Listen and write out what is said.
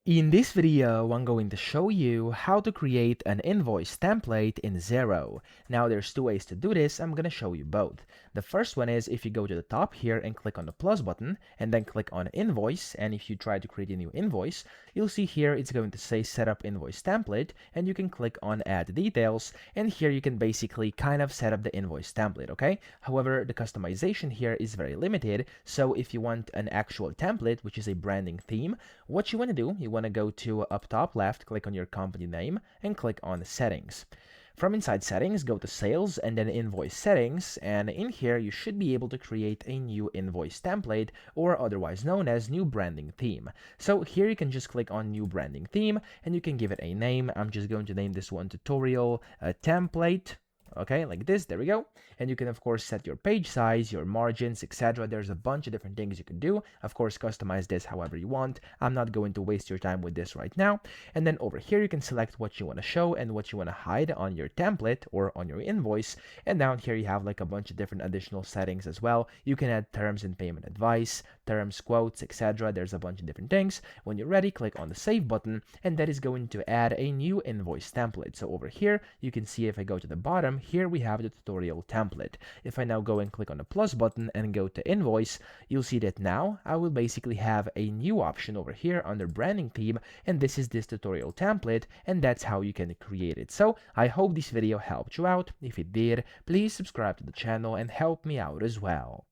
In this video, I'm going to show you how to create an invoice template in Xero. Now there's two ways to do this. I'm going to show you both. The first one is if you go to the top here and click on the plus button and then click on invoice, and if you try to create a new invoice, you'll see here it's going to say set up invoice template, and you can click on add details, and here you can basically kind of set up the invoice template, okay? However, the customization here is very limited, so if you want an actual template, which is a branding theme, what you want to do, you want to go to up top left, click on your company name, and click on settings. From inside settings, go to sales and then invoice settings, and in here you should be able to create a new invoice template, or otherwise known as new branding theme. So here you can just click on new branding theme and you can give it a name. I'm just going to name this one tutorial template. Okay, like this, there we go. And you can of course set your page size, your margins, etc. There's a bunch of different things you can do. Of course, customize this however you want. I'm not going to waste your time with this right now. And then over here, you can select what you want to show and what you want to hide on your template or on your invoice. And down here, you have like a bunch of different additional settings as well. You can add terms and payment advice, terms, quotes, etc. There's a bunch of different things. When you're ready, click on the save button, and that is going to add a new invoice template. So over here, you can see if I go to the bottom, here we have the tutorial template. If I now go and click on the plus button and go to invoice, you'll see that now I will basically have a new option over here under branding theme, and this is this tutorial template, and that's how you can create it. So I hope this video helped you out. If it did, please subscribe to the channel and help me out as well.